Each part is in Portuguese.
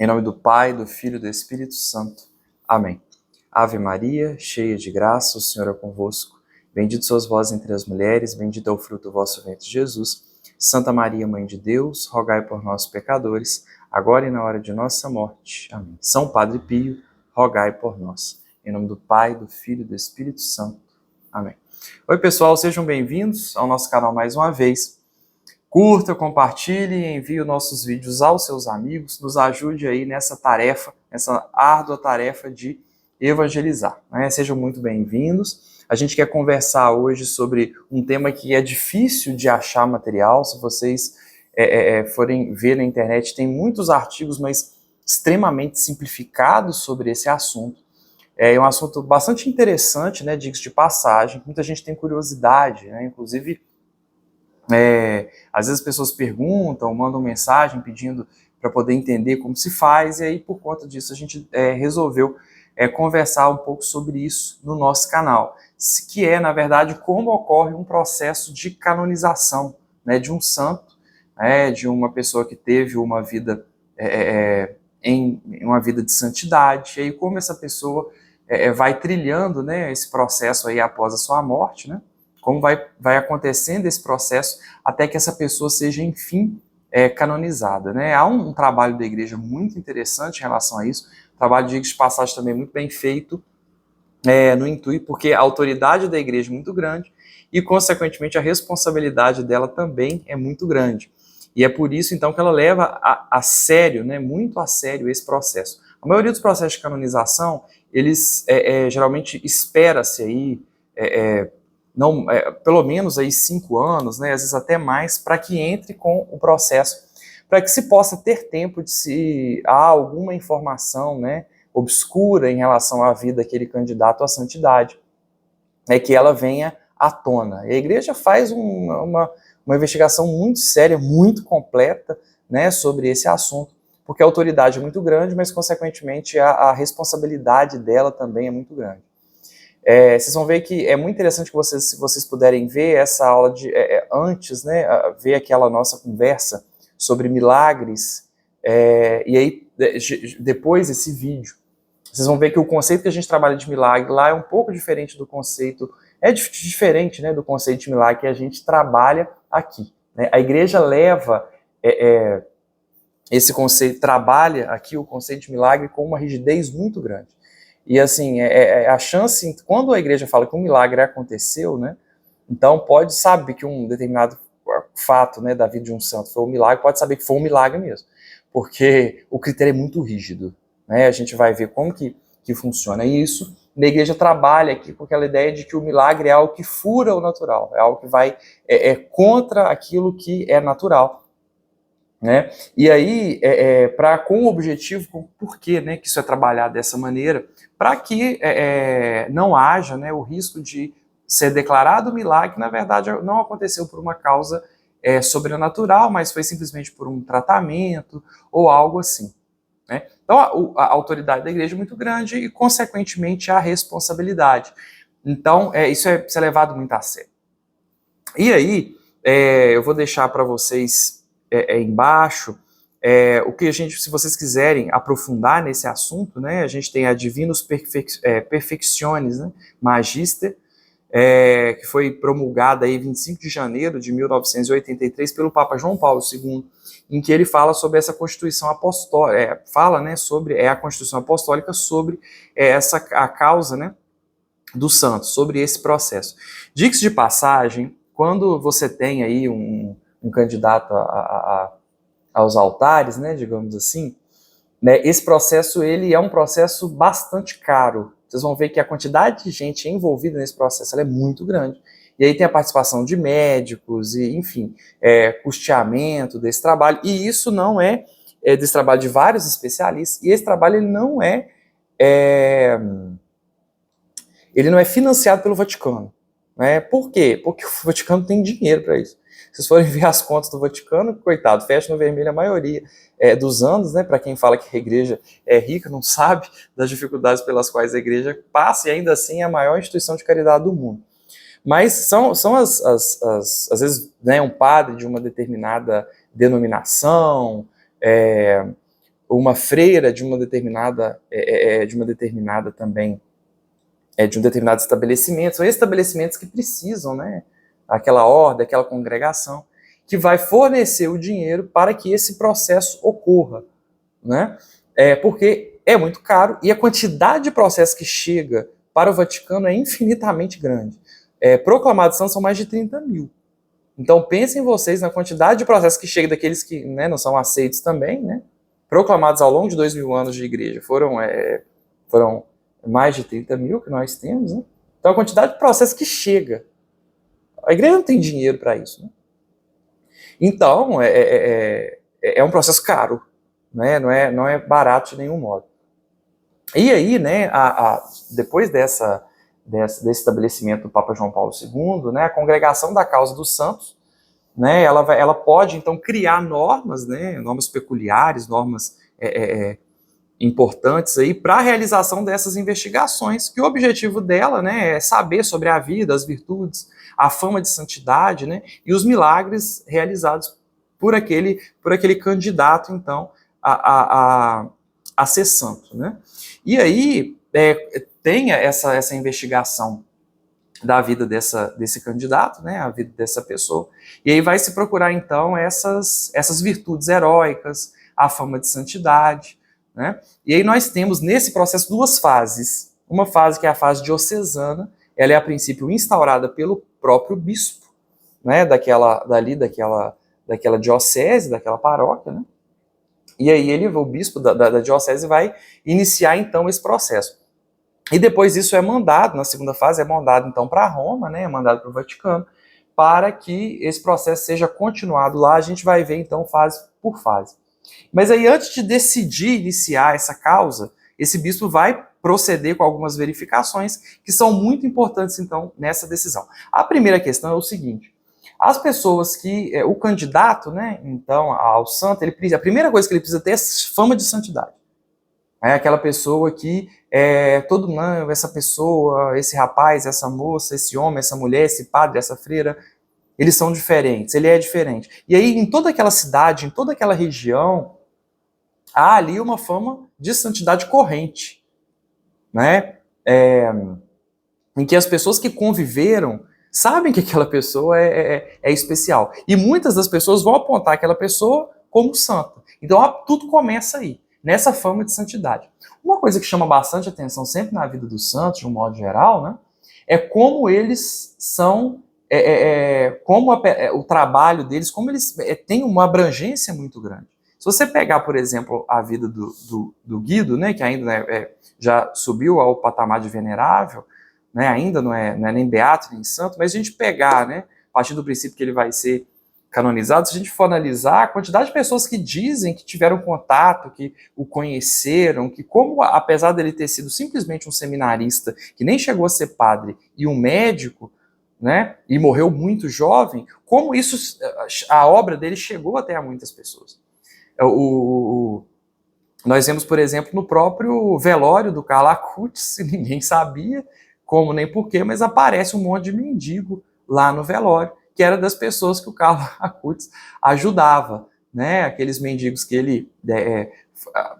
Em nome do Pai, do Filho e do Espírito Santo. Amém. Ave Maria, cheia de graça, o Senhor é convosco. Bendito sois vós entre as mulheres, bendito é o fruto do vosso ventre, Jesus. Santa Maria, Mãe de Deus, rogai por nós, pecadores, agora e na hora de nossa morte. Amém. São Padre Pio, rogai por nós. Em nome do Pai, do Filho e do Espírito Santo. Amém. Oi, pessoal, sejam bem-vindos ao nosso canal mais uma vez. Curta, compartilhe, envie os nossos vídeos aos seus amigos, nos ajude aí nessa tarefa, nessa árdua tarefa de evangelizar, né? Sejam muito bem-vindos. A gente quer conversar hoje sobre um tema que é difícil de achar material. Se vocês forem ver na internet, tem muitos artigos, mas extremamente simplificados sobre esse assunto. É um assunto bastante interessante, né, diga-se de passagem, muita gente tem curiosidade, né, inclusive às vezes as pessoas perguntam, mandam mensagem pedindo para poder entender como se faz, e aí por conta disso a gente resolveu conversar um pouco sobre isso no nosso canal, que é, na verdade, como ocorre um processo de canonização, né, de um santo, de uma pessoa que teve uma vida em uma vida de santidade, e aí como essa pessoa vai trilhando, né, esse processo aí após a sua morte, né, como vai acontecendo esse processo até que essa pessoa seja, enfim, canonizada, né? Há um trabalho da igreja muito interessante em relação a isso, trabalho de passagem também muito bem feito, no intuito, porque a autoridade da igreja é muito grande e, consequentemente, a responsabilidade dela também é muito grande. E é por isso, então, que ela leva a sério, né, muito a sério esse processo. A maioria dos processos de canonização, eles geralmente espera-se aí, pelo menos aí 5 anos, né, às vezes até mais, para que entre com o processo, para que se possa ter tempo de se há alguma informação, né, obscura em relação à vida daquele candidato à santidade, que ela venha à tona. E a igreja faz uma investigação muito séria, muito completa, né, sobre esse assunto, porque a autoridade é muito grande, mas consequentemente a responsabilidade dela também é muito grande. Vocês vão ver que é muito interessante que se vocês puderem ver essa aula antes, né, ver aquela nossa conversa sobre milagres, e aí depois esse vídeo, vocês vão ver que o conceito que a gente trabalha de milagre lá é um pouco diferente do conceito, diferente, né, do conceito de milagre que a gente trabalha aqui, né? A igreja leva esse conceito, trabalha aqui o conceito de milagre com uma rigidez muito grande. E assim, a chance, quando a igreja fala que um milagre aconteceu, né, então pode saber que um determinado fato, né, da vida de um santo foi um milagre, pode saber que foi um milagre mesmo, porque o critério é muito rígido, né, a gente vai ver como que funciona isso. Na igreja trabalha aqui com aquela ideia de que o milagre é algo que fura o natural, é algo que vai contra aquilo que é natural. Né? E aí, com o objetivo, por que, né, que isso é trabalhado dessa maneira? Para que não haja, né, o risco de ser declarado milagre, que na verdade não aconteceu por uma causa sobrenatural, mas foi simplesmente por um tratamento ou algo assim. Né? Então, a autoridade da igreja é muito grande e, consequentemente, a responsabilidade. Então, isso é levado muito a sério. E aí, eu vou deixar para vocês embaixo, o que a gente, se vocês quiserem aprofundar nesse assunto, né, a gente tem a Divinus Perfectionis, né, Magister, que foi promulgada aí 25 de janeiro de 1983 pelo Papa João Paulo II, em que ele fala sobre essa Constituição Apostólica, fala, né, sobre a Constituição Apostólica, sobre a causa, né, dos santos, sobre esse processo. Diga-se de passagem, quando você tem aí um candidato aos altares, né, digamos assim, né, esse processo ele é um processo bastante caro. Vocês vão ver que a quantidade de gente envolvida nesse processo ela é muito grande. E aí tem a participação de médicos, e enfim, custeamento desse trabalho. E isso não desse trabalho de vários especialistas, e esse trabalho ele não é financiado pelo Vaticano. Né? Por quê? Porque o Vaticano tem dinheiro para isso. Se vocês forem ver as contas do Vaticano, coitado, fecha no vermelho a maioria dos anos, né? Para quem fala que a igreja é rica, não sabe das dificuldades pelas quais a igreja passa, e ainda assim é a maior instituição de caridade do mundo. Mas são às vezes, né, um padre de uma determinada denominação, uma freira de uma determinada também, de um determinado estabelecimento, são estabelecimentos que precisam, né, aquela ordem, aquela congregação, que vai fornecer o dinheiro para que esse processo ocorra, né? Porque é muito caro e a quantidade de processo que chega para o Vaticano é infinitamente grande. Proclamados santos são mais de 30 mil. Então pensem vocês na quantidade de processos que chega daqueles que, né, não são aceitos também, né? Proclamados ao longo de 2000 anos de igreja foram mais de 30 mil que nós temos, né? Então a quantidade de processos que chega. A igreja não tem dinheiro para isso, né? Então é um processo caro, né? Não é barato de nenhum modo. E aí, né, depois desse estabelecimento do Papa João Paulo II, né, a Congregação da Causa dos Santos, né, ela pode, então, criar normas, né, normas peculiares, normas importantes para a realização dessas investigações, que o objetivo dela, né, é saber sobre a vida, as virtudes, a fama de santidade, né, e os milagres realizados por aquele candidato, então, a ser santo, né? E aí tem essa investigação da vida desse candidato, né, a vida dessa pessoa, e aí vai se procurar, então, essas virtudes heróicas, a fama de santidade, né? E aí nós temos nesse processo duas fases. Uma fase que é a fase diocesana, ela é a princípio instaurada pelo próprio bispo, né, daquela diocese, daquela paróquia, né? E aí o bispo da diocese vai iniciar então esse processo. E depois isso é mandado, na segunda fase é mandado então para Roma, né, é mandado para o Vaticano, para que esse processo seja continuado lá. A gente vai ver então fase por fase. Mas aí antes de decidir iniciar essa causa, esse bispo vai proceder com algumas verificações que são muito importantes então nessa decisão. A primeira questão é o seguinte: as pessoas que, o candidato, né, então, ao santo, a primeira coisa que ele precisa ter é fama de santidade. É aquela pessoa que, essa pessoa, esse rapaz, essa moça, esse homem, essa mulher, esse padre, essa freira, eles são diferentes, ele é diferente. E aí, em toda aquela cidade, em toda aquela região, há ali uma fama de santidade corrente, né? Em que as pessoas que conviveram sabem que aquela pessoa é especial. E muitas das pessoas vão apontar aquela pessoa como santa. Então tudo começa aí, nessa fama de santidade. Uma coisa que chama bastante atenção sempre na vida dos santos, de um modo geral, né, é como eles são, o trabalho deles, como eles têm uma abrangência muito grande. Se você pegar, por exemplo, a vida do Guido, né, que ainda já subiu ao patamar de venerável, né, ainda não é nem beato nem santo, mas a gente pegar, né, a partir do princípio que ele vai ser canonizado, se a gente for analisar a quantidade de pessoas que dizem que tiveram contato, que o conheceram, que como, apesar dele ter sido simplesmente um seminarista, que nem chegou a ser padre, e um médico, né, e morreu muito jovem, como a obra dele chegou até a muitas pessoas. Nós vemos, por exemplo, no próprio velório do Carlo Acutis, ninguém sabia como nem porquê, mas aparece um monte de mendigo lá no velório, que era das pessoas que o Carlo Acutis ajudava, né? Aqueles mendigos que ele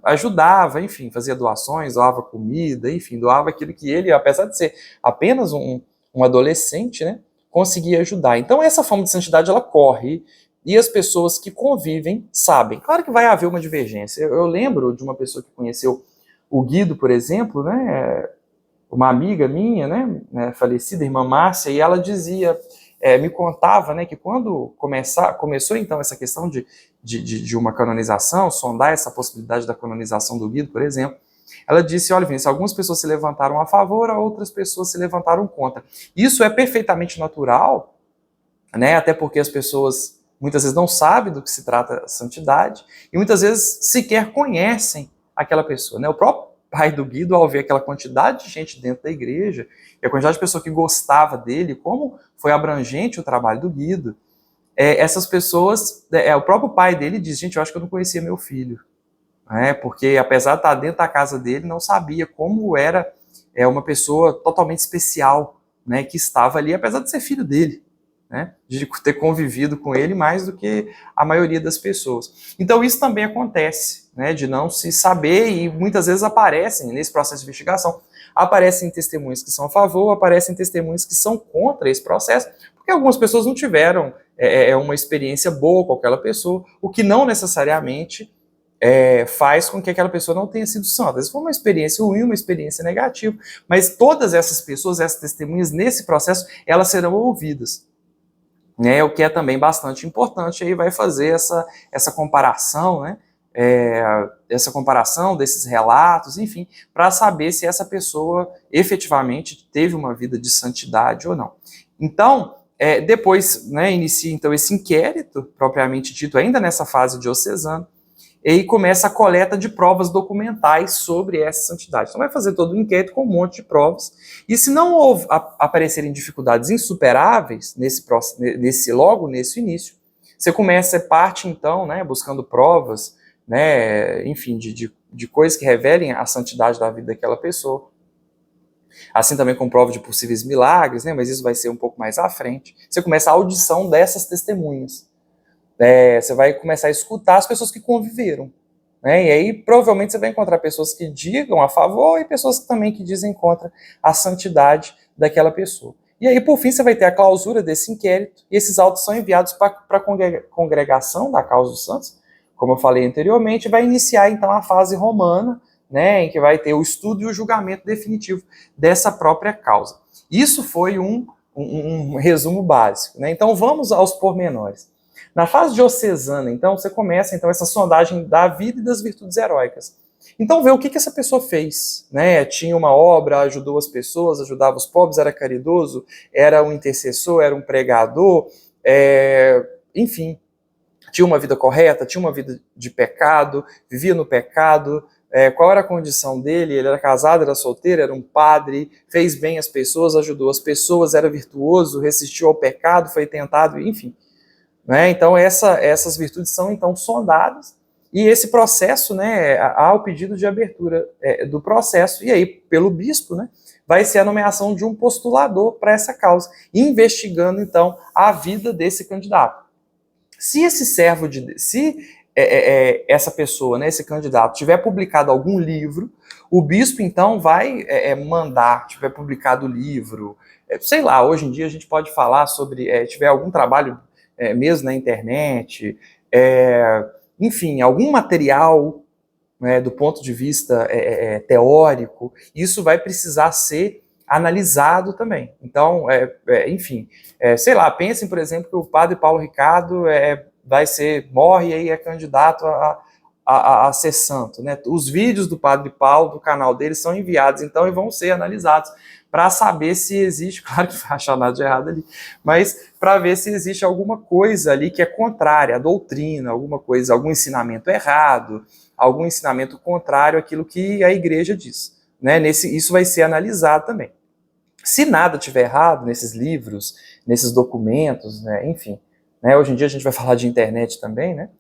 ajudava, enfim, fazia doações, doava comida, enfim, doava aquilo que ele, apesar de ser apenas um adolescente, né, conseguia ajudar. Então essa fama de santidade, ela corre, e as pessoas que convivem sabem. Claro que vai haver uma divergência. Eu lembro de uma pessoa que conheceu o Guido, por exemplo, né, uma amiga minha, né, falecida, irmã Márcia, e ela dizia, me contava, né, que quando começou então essa questão de uma canonização, sondar essa possibilidade da canonização do Guido, por exemplo, ela disse: olha, Vinícius, algumas pessoas se levantaram a favor, outras pessoas se levantaram contra. Isso é perfeitamente natural, né, até porque as pessoas muitas vezes não sabem do que se trata a santidade, e muitas vezes sequer conhecem aquela pessoa, né? O próprio pai do Guido, ao ver aquela quantidade de gente dentro da igreja, e a quantidade de pessoa que gostava dele, como foi abrangente o trabalho do Guido, essas pessoas, o próprio pai dele diz: gente, eu acho que eu não conhecia meu filho, né? Porque apesar de estar dentro da casa dele, não sabia como era uma pessoa totalmente especial, né, que estava ali, apesar de ser filho dele, né, de ter convivido com ele mais do que a maioria das pessoas. Então isso também acontece, né, de não se saber, e muitas vezes aparecem nesse processo de investigação, aparecem testemunhas que são a favor, aparecem testemunhas que são contra esse processo, porque algumas pessoas não tiveram uma experiência boa com aquela pessoa, o que não necessariamente faz com que aquela pessoa não tenha sido santa. Às vezes foi uma experiência ruim, uma experiência negativa, mas todas essas pessoas, essas testemunhas, nesse processo, elas serão ouvidas, né, o que é também bastante importante. Aí vai fazer essa comparação, né, essa comparação desses relatos, enfim, para saber se essa pessoa efetivamente teve uma vida de santidade ou não. Então, depois, né, inicia então esse inquérito, propriamente dito, ainda nessa fase diocesana, e aí começa a coleta de provas documentais sobre essa santidade. Então vai fazer todo o inquérito com um monte de provas, e se não aparecerem dificuldades insuperáveis logo nesse início, você parte então, né, buscando provas, né, enfim, de coisas que revelem a santidade da vida daquela pessoa, assim também com prova de possíveis milagres, né, mas isso vai ser um pouco mais à frente. Você começa a audição dessas testemunhas. Você vai começar a escutar as pessoas que conviveram, né? E aí provavelmente você vai encontrar pessoas que digam a favor e pessoas também que dizem contra a santidade daquela pessoa. E aí, por fim, você vai ter a clausura desse inquérito, e esses autos são enviados para a congregação da causa dos santos, como eu falei anteriormente, vai iniciar então a fase romana, né, em que vai ter o estudo e o julgamento definitivo dessa própria causa. Isso foi um resumo básico, né? Então vamos aos pormenores. Na fase diocesana, então, você começa então essa sondagem da vida e das virtudes heróicas. Então, vê o que essa pessoa fez, né? Tinha uma obra, ajudou as pessoas, ajudava os pobres, era caridoso, era um intercessor, era um pregador, enfim, tinha uma vida correta, tinha uma vida de pecado, vivia no pecado. Qual era a condição dele? Ele era casado, era solteiro, era um padre, fez bem às pessoas, ajudou as pessoas, era virtuoso, resistiu ao pecado, foi tentado, enfim. Né? Então essas virtudes são então sondadas, e esse processo, né, há o pedido de abertura do processo, e aí pelo bispo, né, vai ser a nomeação de um postulador para essa causa, investigando então a vida desse candidato. Se esse servo essa pessoa, né, esse candidato, tiver publicado algum livro, o bispo então vai mandar, tiver publicado o livro, sei lá, hoje em dia a gente pode falar sobre, tiver algum trabalho mesmo na internet, enfim, algum material, né, do ponto de vista teórico, isso vai precisar ser analisado também. Então, enfim, sei lá, pensem, por exemplo, que o padre Paulo Ricardo morre e aí é candidato a ser santo, né? Os vídeos do padre Paulo, do canal dele, são enviados, então, e vão ser analisados para saber se existe, claro que não vai achar nada de errado ali, mas para ver se existe alguma coisa ali que é contrária à doutrina, alguma coisa, algum ensinamento errado, algum ensinamento contrário àquilo que a igreja diz, né? Isso vai ser analisado também. Se nada tiver errado nesses livros, nesses documentos, né, enfim, né, hoje em dia a gente vai falar de internet também, né?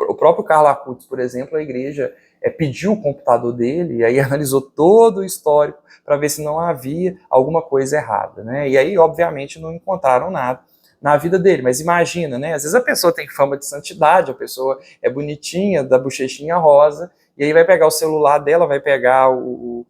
O próprio Carlo Acutis, por exemplo, a igreja pediu o computador dele e aí analisou todo o histórico para ver se não havia alguma coisa errada, né? E aí, obviamente, não encontraram nada na vida dele. Mas imagina, né? Às vezes a pessoa tem fama de santidade, a pessoa é bonitinha, da bochechinha rosa, e aí vai pegar o celular dela, vai pegar o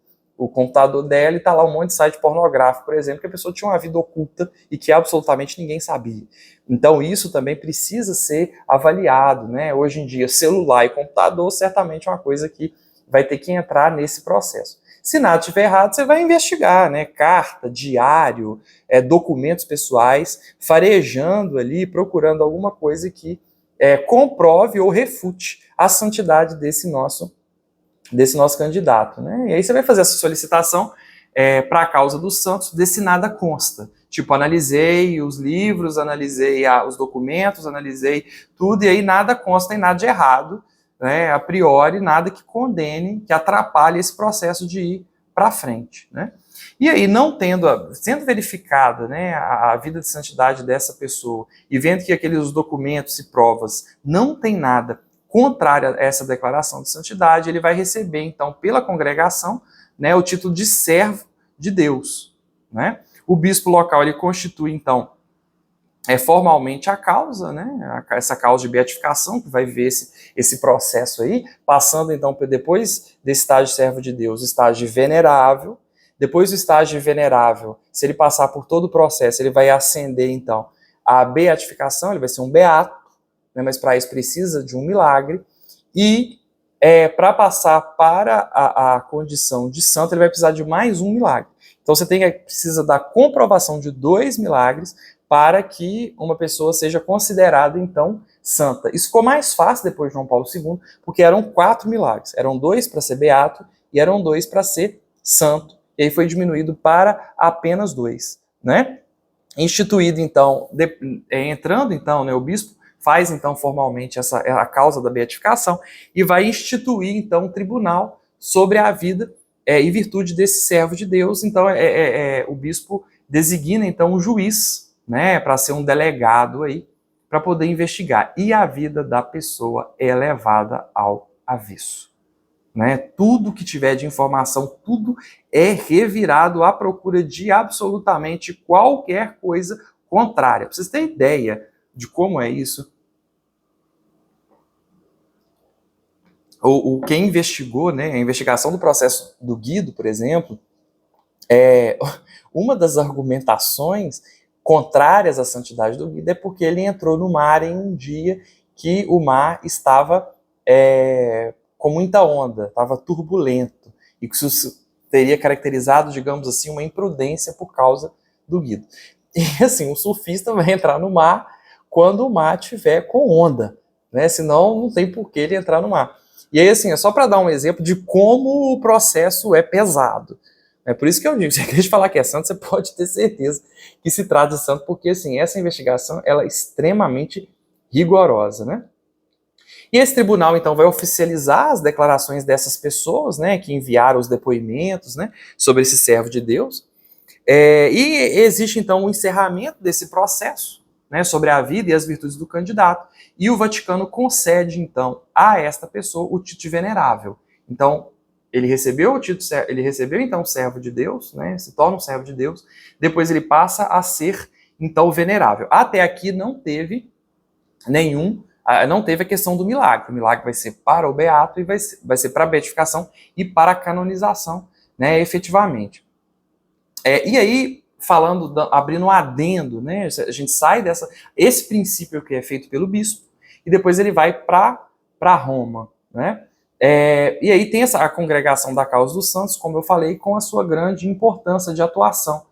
computador dela e tá lá um monte de site pornográfico, por exemplo, que a pessoa tinha uma vida oculta e que absolutamente ninguém sabia. Então isso também precisa ser avaliado, né? Hoje em dia, celular e computador certamente é uma coisa que vai ter que entrar nesse processo. Se nada estiver errado, você vai investigar, né? Carta, diário, documentos pessoais, farejando ali, procurando alguma coisa que comprove ou refute a santidade desse nosso candidato, né? E aí você vai fazer essa solicitação para a causa dos santos, desse nada consta. Tipo, analisei os livros, analisei os documentos, analisei tudo, e aí nada consta em nada de errado, né? A priori, nada que condene, que atrapalhe esse processo de ir para frente, né? E aí, sendo verificada, né, a vida de santidade dessa pessoa, e vendo que aqueles documentos e provas não tem nada contrário a essa declaração de santidade, ele vai receber, então, pela congregação, né, o título de servo de Deus, né? O bispo local, ele constitui, então, formalmente a causa, né? Essa causa de beatificação, que vai ver esse processo aí, passando então depois desse estágio de servo de Deus, estágio de venerável. Depois do estágio de venerável, se ele passar por todo o processo, ele vai ascender então à beatificação, ele vai ser um beato, né? Mas para isso precisa de um milagre. E para passar para a condição de santo, ele vai precisar de mais um milagre. Então você precisa da comprovação de 2 milagres para que uma pessoa seja considerada, então, santa. Isso ficou mais fácil depois de João Paulo II, porque eram 4 milagres. Eram 2 para ser beato e eram 2 para ser santo. E aí foi diminuído para apenas 2, né? Instituído, então, entrando, então, né, o bispo faz, então, formalmente a causa da beatificação e vai instituir, então, um tribunal sobre a vida e virtude desse servo de Deus. Então, o bispo designa, então, um juiz, né, para ser um delegado aí, para poder investigar. E a vida da pessoa é levada ao avesso. Né? Tudo que tiver de informação, tudo é revirado à procura de absolutamente qualquer coisa contrária. Para vocês terem ideia de como é isso, quem investigou, né, a investigação do processo do Guido, por exemplo, uma das argumentações contrárias à santidade do Guido é porque ele entrou no mar em um dia que o mar estava com muita onda, estava turbulento, e que isso teria caracterizado, digamos assim, uma imprudência por causa do Guido. E assim, o surfista vai entrar no mar quando o mar estiver com onda, né? Senão não tem por que ele entrar no mar. E aí, assim, é só para dar um exemplo de como o processo é pesado. É por isso que eu digo, se você quer falar que é santo, você pode ter certeza que se trata de santo, porque assim, essa investigação ela é extremamente rigorosa, né? E esse tribunal, então, vai oficializar as declarações dessas pessoas, né, que enviaram os depoimentos, né, sobre esse servo de Deus. E existe, então, o encerramento desse processo, né, sobre a vida e as virtudes do candidato. E o Vaticano concede, então, a esta pessoa o título de venerável. Então, ele recebeu o título, ele recebeu, então, o servo de Deus, né, se torna um servo de Deus, depois ele passa a ser, então, o venerável. Até aqui não teve a questão do milagre. O milagre vai ser para o beato e vai ser para a beatificação e para a canonização, né, efetivamente. E aí, abrindo um adendo, né, a gente sai esse princípio que é feito pelo bispo e depois ele vai para Roma, né? E aí tem a congregação da causa dos santos, como eu falei, com a sua grande importância de atuação,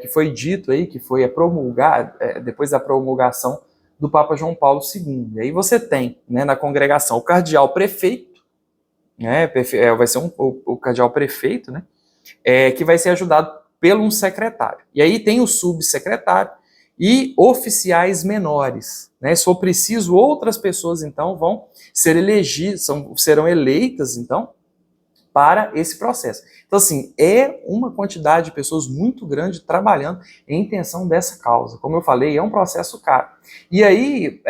que foi dito aí, que foi promulgado depois da promulgação do Papa João Paulo II. E aí você tem, né, na congregação o cardeal prefeito, né, vai ser o cardeal prefeito, né, que vai ser ajudado pelo um secretário. E aí tem o subsecretário e oficiais menores. Né? Se for preciso, outras pessoas, então, vão ser serão eleitas, então, para esse processo. Então, assim, é uma quantidade de pessoas muito grande trabalhando em intenção dessa causa. Como eu falei, é um processo caro. E aí,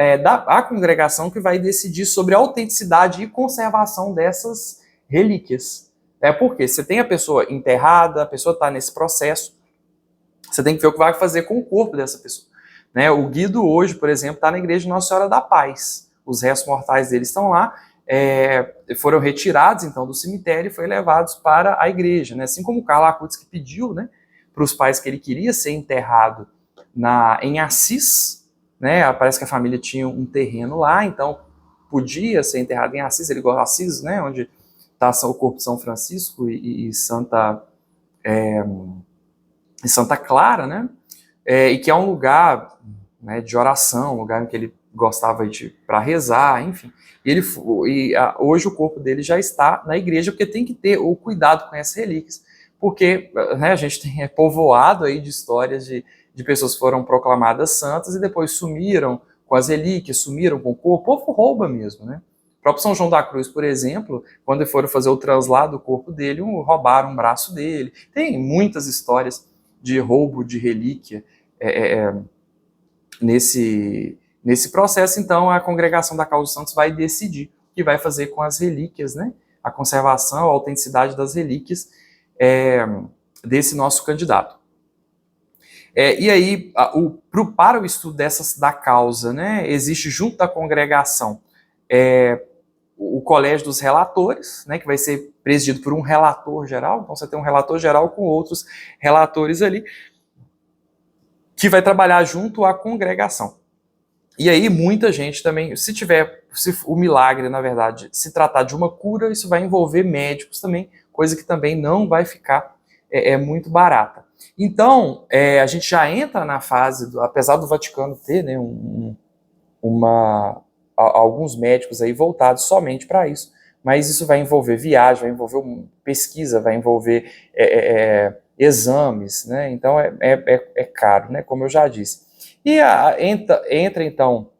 a congregação que vai decidir sobre a autenticidade e conservação dessas relíquias. Porque você tem a pessoa enterrada, a pessoa está nesse processo, você tem que ver o que vai fazer com o corpo dessa pessoa. Né? O Guido hoje, por exemplo, está na igreja de Nossa Senhora da Paz. Os restos mortais dele estão lá, foram retirados então do cemitério e foram levados para a igreja. Né? Assim como o Carlo Acutis que pediu, né, para os pais que ele queria ser enterrado em Assis, né? Parece que a família tinha um terreno lá, então podia ser enterrado em Assis, ele gosta de Assis, né, onde está o corpo de São Francisco e Santa Clara, né? E que é um lugar, né, de oração, um lugar em que ele gostava de para rezar, enfim. Hoje o corpo dele já está na igreja, porque tem que ter o cuidado com essas relíquias, porque, né, a gente tem povoado aí de histórias de pessoas que foram proclamadas santas e depois sumiram com as relíquias, sumiram com o corpo. O povo rouba mesmo, né? O próprio São João da Cruz, por exemplo, quando foram fazer o translado do corpo dele, roubaram um braço dele. Tem muitas histórias de roubo de relíquia nesse processo. Então, a congregação da Causa dos Santos vai decidir o que vai fazer com as relíquias, né? A conservação, a autenticidade das relíquias desse nosso candidato. E aí, para o estudo da causa, né, existe junto da congregação o colégio dos relatores, né, que vai ser presidido por um relator geral. Então você tem um relator geral com outros relatores ali, que vai trabalhar junto à congregação. E aí muita gente também, se o milagre, na verdade, se tratar de uma cura, isso vai envolver médicos também, coisa que também não vai ficar muito barata. Então, a gente já entra na fase, apesar do Vaticano ter, né, alguns médicos aí voltados somente para isso, mas isso vai envolver viagem, vai envolver pesquisa, vai envolver exames, né? Então é caro, né? Como eu já disse. E entra então,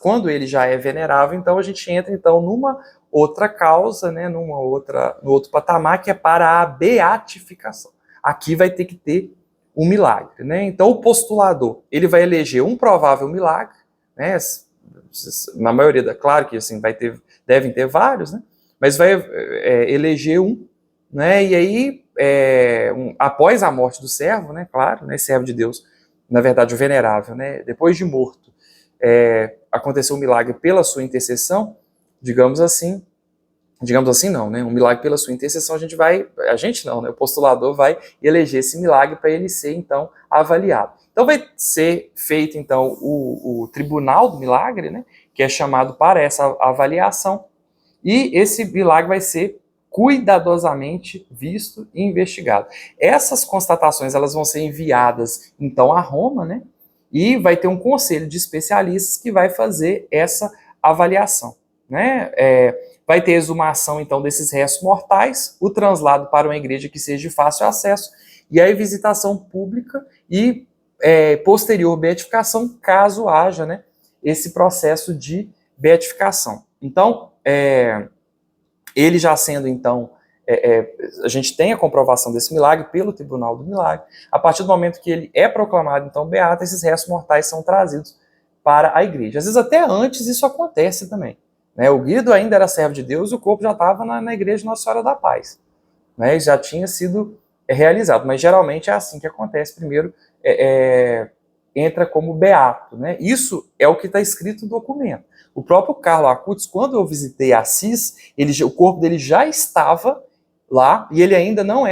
quando ele já é venerável, então a gente entra então numa outra causa, né? No outro patamar, que é para a beatificação. Aqui vai ter que ter um milagre, né? Então o postulador, ele vai eleger um provável milagre, né? Na maioria, claro que assim devem ter vários, né? Mas vai eleger um, né? E aí após a morte do servo, né? Claro, né? Servo de Deus, na verdade o venerável, né? Depois de morto, aconteceu um milagre pela sua intercessão, digamos assim não, né? Um milagre pela sua intercessão, o postulador vai eleger esse milagre para ele ser então avaliado. Então vai ser feito então o tribunal do milagre, né? Que é chamado para essa avaliação, e esse milagre vai ser cuidadosamente visto e investigado. Essas constatações, elas vão ser enviadas então a Roma, né? E vai ter um conselho de especialistas que vai fazer essa avaliação, né? Vai ter exumação, então, desses restos mortais, o translado para uma igreja que seja de fácil acesso, e a visitação pública e posterior beatificação, caso haja, né, esse processo de beatificação. Então, ele já sendo, então, a gente tem a comprovação desse milagre pelo Tribunal do Milagre. A partir do momento que ele é proclamado, então, beato, esses restos mortais são trazidos para a igreja. Às vezes, até antes, isso acontece também. O Guido ainda era servo de Deus e o corpo já estava na igreja de Nossa Senhora da Paz. Já tinha sido realizado, mas geralmente é assim que acontece. Primeiro entra como beato. Né? Isso é o que está escrito no documento. O próprio Carlo Acutis, quando eu visitei Assis, o corpo dele já estava lá e ele ainda não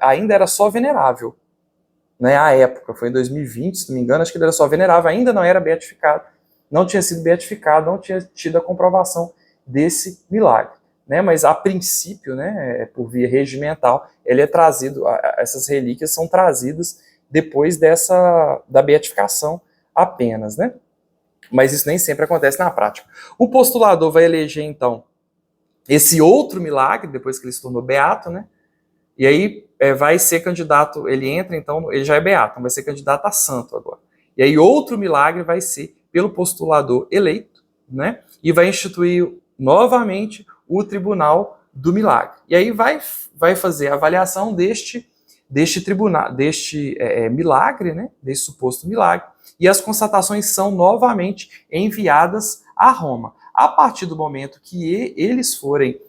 ainda era só venerável. Né? À época, foi em 2020, se não me engano, acho que ele era só venerável, ainda não era beatificado. Não tinha sido beatificado, não tinha tido a comprovação desse milagre. Né? Mas, a princípio, né, por via regimental, ele é trazido, essas relíquias são trazidas depois da beatificação apenas. Né? Mas isso nem sempre acontece na prática. O postulador vai eleger, então, esse outro milagre, depois que ele se tornou beato, né? E aí vai ser candidato, ele entra, então, ele já é beato, vai ser candidato a santo agora. E aí outro milagre vai ser pelo postulador eleito, né? E vai instituir novamente o tribunal do milagre. E aí vai fazer a avaliação deste tribunal, deste milagre, né? Desse suposto milagre. E as constatações são novamente enviadas a Roma. A partir do momento que eles forem,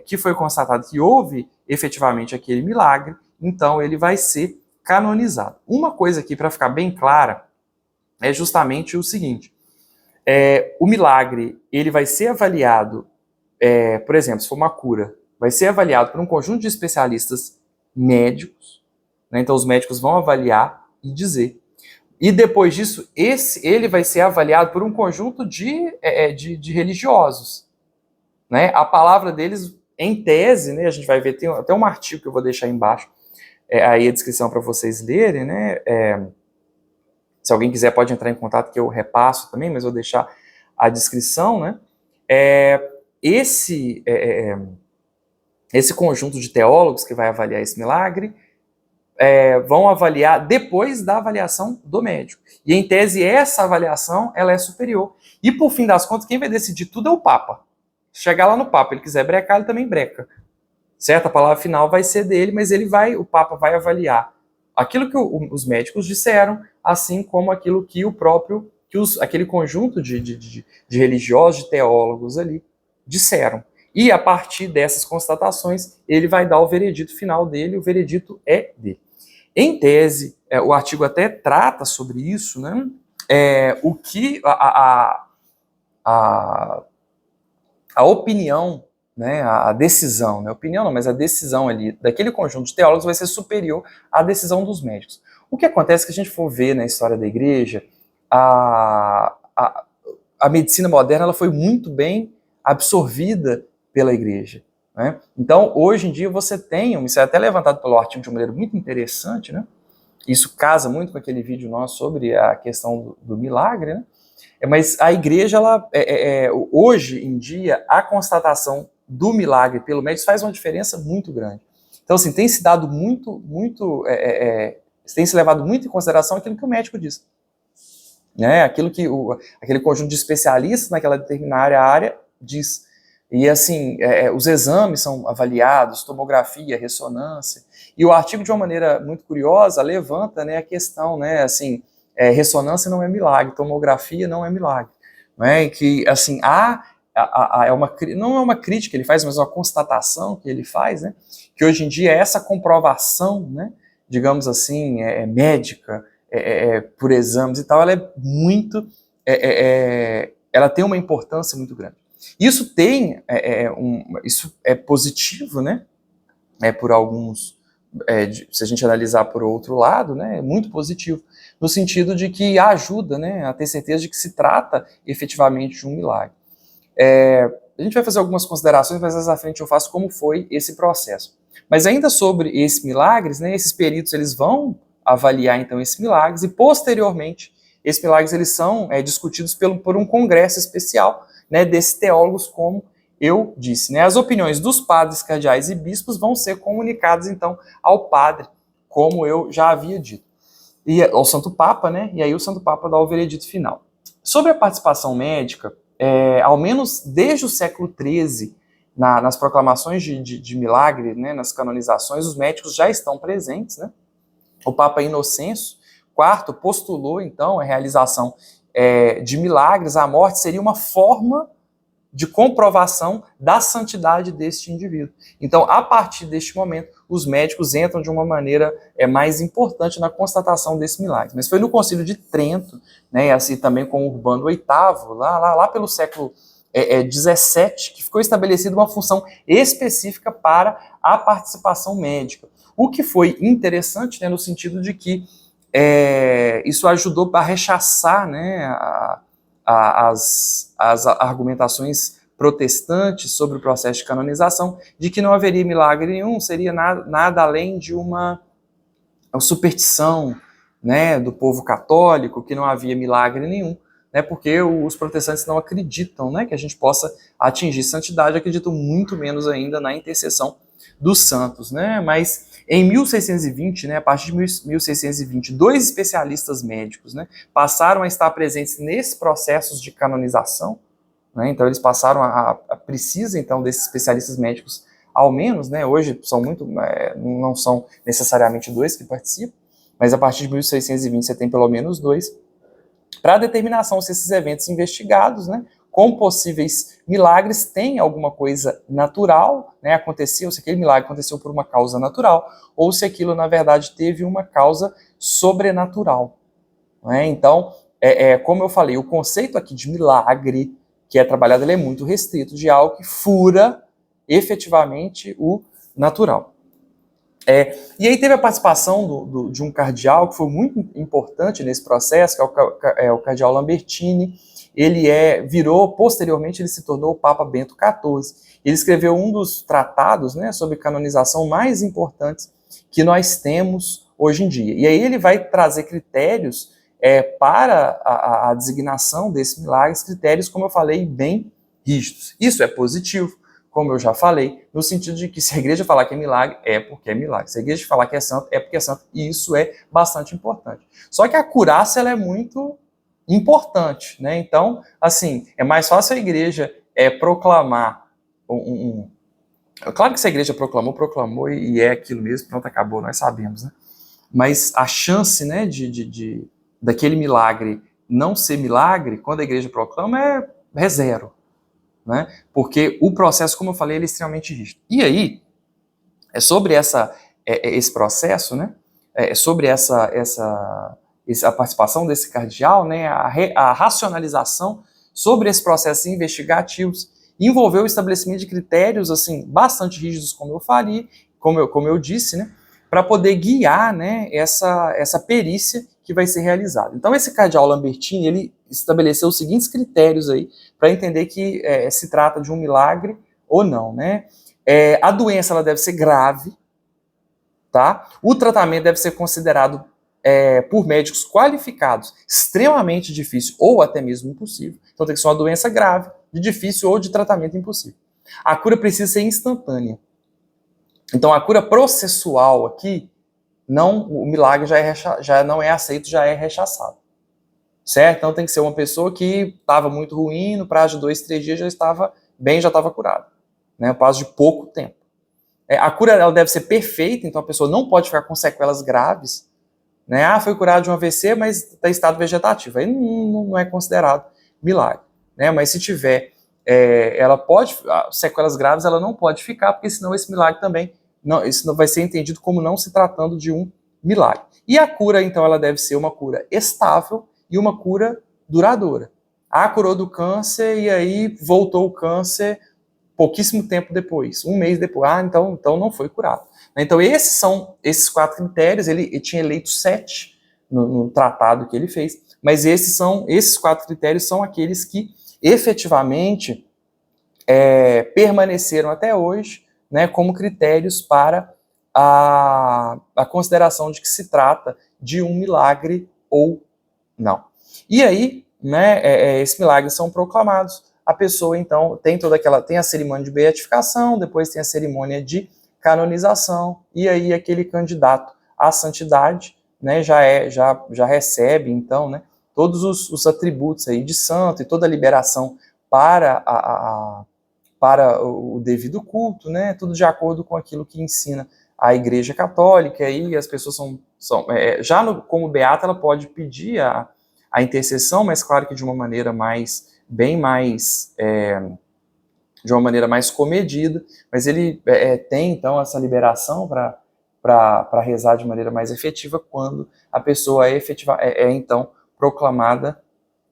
que foi constatado que houve efetivamente aquele milagre, então ele vai ser canonizado. Uma coisa aqui para ficar bem clara é justamente o seguinte: o milagre ele vai ser avaliado, por exemplo, se for uma cura, vai ser avaliado por um conjunto de especialistas médicos, né? Então os médicos vão avaliar e dizer. E depois disso, ele vai ser avaliado por um conjunto de religiosos. Né? A palavra deles, em tese, né, a gente vai ver, tem até um artigo que eu vou deixar aí embaixo, aí a descrição para vocês lerem, né? Se alguém quiser pode entrar em contato que eu repasso também, mas vou deixar a descrição, né? Esse conjunto de teólogos que vai avaliar esse milagre vão avaliar depois da avaliação do médico. E, em tese, essa avaliação ela é superior. E, por fim das contas, quem vai decidir tudo é o Papa. Se chegar lá no Papa, ele quiser brecar, ele também breca. Certo? A palavra final vai ser dele, mas o Papa vai avaliar aquilo que os médicos disseram, assim como aquilo que aquele conjunto de religiosos, de teólogos ali, disseram. E, a partir dessas constatações, ele vai dar o veredito final dele, o veredito é dele. Em tese, o artigo até trata sobre isso, né? O que a opinião, né, a decisão, né, opinião não, mas a decisão ali daquele conjunto de teólogos vai ser superior à decisão dos médicos. O que acontece é que a gente for ver na história da igreja, a medicina moderna ela foi muito bem absorvida pela igreja. Né? Então, hoje em dia, você tem, isso é até levantado pelo artigo de uma maneira muito interessante, né? Isso casa muito com aquele vídeo nosso sobre a questão do milagre, né? Mas a igreja, ela, hoje em dia, a constatação do milagre pelo médico faz uma diferença muito grande. Então, assim, tem se dado tem se levado muito em consideração aquilo que o médico diz. Né? Aquilo que aquele conjunto de especialistas naquela determinada área diz. E, assim, os exames são avaliados, tomografia, ressonância. E o artigo, de uma maneira muito curiosa, levanta, né, a questão, né, assim, ressonância não é milagre, tomografia não é milagre. Né? E que, assim, não é uma crítica que ele faz, mas uma constatação que ele faz, né? Que hoje em dia essa comprovação, né, digamos assim, médica, por exames e tal, ela é muito, ela tem uma importância muito grande. Isso isso é positivo, né? Por alguns, se a gente analisar por outro lado, né, é muito positivo, no sentido de que ajuda, né, a ter certeza de que se trata efetivamente de um milagre. A gente vai fazer algumas considerações, mas mais à frente eu faço como foi esse processo. Mas ainda sobre esses milagres, né, esses peritos eles vão avaliar então esses milagres e posteriormente esses milagres eles são discutidos por um congresso especial, né, desses teólogos, como eu disse. Né? As opiniões dos padres, cardeais e bispos vão ser comunicadas então ao padre, como eu já havia dito, e ao Santo Papa, né? E aí o Santo Papa dá o veredito final. Sobre a participação médica, ao menos desde o século XIII, nas proclamações de milagre, né, nas canonizações, os médicos já estão presentes. Né? O Papa Inocêncio IV postulou, então, a realização de milagres. A morte seria uma forma de comprovação da santidade deste indivíduo. Então, a partir deste momento, os médicos entram de uma maneira mais importante na constatação desse milagre. Mas foi no Concílio de Trento, né, assim também com Urbano VIII, lá pelo século XVII, que ficou estabelecida uma função específica para a participação médica. O que foi interessante, né, no sentido de que isso ajudou a rechaçar, né, as argumentações protestantes sobre o processo de canonização, de que não haveria milagre nenhum, seria nada além de uma superstição, né, do povo católico, que não havia milagre nenhum, né, porque os protestantes não acreditam, né, que a gente possa atingir santidade, acreditam muito menos ainda na intercessão dos santos. Né, mas em 1620, né, a partir de 1620, 2 especialistas médicos, né, passaram a estar presentes nesses processos de canonização. Né, então eles passaram precisa então desses especialistas médicos, ao menos, né, hoje são não são necessariamente 2 que participam, mas a partir de 1620 você tem pelo menos 2, para a determinação se esses eventos investigados, né, com possíveis milagres, tem alguma coisa natural, né, aconteceu, se aquele milagre aconteceu por uma causa natural, ou se aquilo, na verdade, teve uma causa sobrenatural. Né? Então, como eu falei, o conceito aqui de milagre, que é trabalhado, ele é muito restrito, de algo que fura efetivamente o natural. E aí teve a participação de um cardeal que foi muito importante nesse processo, que é o cardeal Lambertini. Ele posteriormente, ele se tornou o Papa Bento XIV. Ele escreveu um dos tratados, né, sobre canonização mais importantes que nós temos hoje em dia. E aí ele vai trazer critérios para a designação desses milagres, critérios, como eu falei, bem rígidos. Isso é positivo, como eu já falei, no sentido de que se a igreja falar que é milagre, é porque é milagre. Se a igreja falar que é santo, é porque é santo. E isso é bastante importante. Só que a acurácia, ela é muito importante, né? Então, assim, é mais fácil a igreja proclamar Claro que se a igreja proclamou e é aquilo mesmo, pronto, acabou, nós sabemos, né? Mas a chance, né, daquele milagre não ser milagre, quando a igreja proclama, é zero. Né? Porque o processo, como eu falei, ele é extremamente rígido. E aí, sobre esse processo, né, sobre a participação desse cardeal, né, a racionalização sobre esses processos investigativos, envolveu o estabelecimento de critérios assim bastante rígidos, como eu disse, né, para poder guiar, né, essa perícia que vai ser realizada. Então esse cardeal Lambertini, ele estabeleceu os seguintes critérios aí para entender que se trata de um milagre ou não, né? A doença ela deve ser grave, tá? O tratamento deve ser considerado por médicos qualificados extremamente difícil ou até mesmo impossível. Então tem que ser uma doença grave, de difícil ou de tratamento impossível. A cura precisa ser instantânea. Então a cura processual aqui, o milagre já não é aceito, já é rechaçado. Certo? Então tem que ser uma pessoa que estava muito ruim, no prazo de 2, 3 dias já estava bem, já estava curado. Né? No prazo de pouco tempo. A cura ela deve ser perfeita, então a pessoa não pode ficar com sequelas graves. Né? Foi curado de um AVC, mas está em estado vegetativo. Aí não é considerado milagre. Né? Mas se tiver, ela pode, sequelas graves ela não pode ficar, porque senão esse milagre também, isso não vai ser entendido como não se tratando de um milagre. E a cura, então, ela deve ser uma cura estável e uma cura duradoura. Curou do câncer e aí voltou o câncer pouquíssimo tempo depois, 1 mês depois. Então não foi curado. Então esses são esses 4 critérios, ele tinha eleito 7 no tratado que ele fez, mas esses 4 critérios são aqueles que efetivamente permaneceram até hoje, né, como critérios para a consideração de que se trata de um milagre ou não. E aí, né, esses milagres são proclamados, a pessoa então tem a cerimônia de beatificação, depois tem a cerimônia de canonização, e aí aquele candidato à santidade, né, já recebe então, né, todos os atributos aí de santo e toda a liberação para o devido culto, né, tudo de acordo com aquilo que ensina a Igreja Católica, e as pessoas como beata ela pode pedir a intercessão, mas claro que de uma maneira de uma maneira mais comedida, mas ele tem então essa liberação para rezar de maneira mais efetiva quando a pessoa então proclamada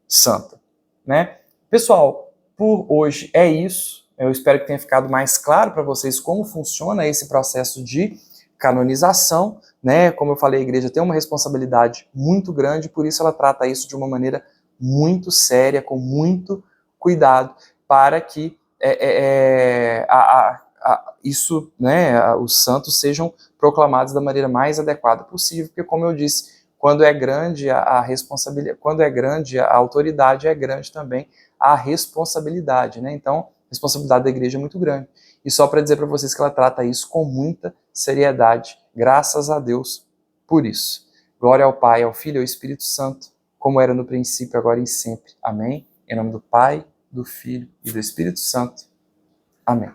santa, né? Pessoal, por hoje é isso. Eu espero que tenha ficado mais claro para vocês como funciona esse processo de canonização, né? Como eu falei, a igreja tem uma responsabilidade muito grande, por isso ela trata isso de uma maneira muito séria, com muito cuidado, para que isso, né, os santos sejam proclamados da maneira mais adequada possível, porque como eu disse, quando é grande a responsabilidade, quando é grande a autoridade, é grande também a responsabilidade, né? Então, a responsabilidade da igreja é muito grande. E só para dizer para vocês que ela trata isso com muita seriedade, graças a Deus por isso. Glória ao Pai, ao Filho e ao Espírito Santo, como era no princípio, agora e sempre. Amém? Em nome do Pai, do Filho e do Espírito Santo. Amém.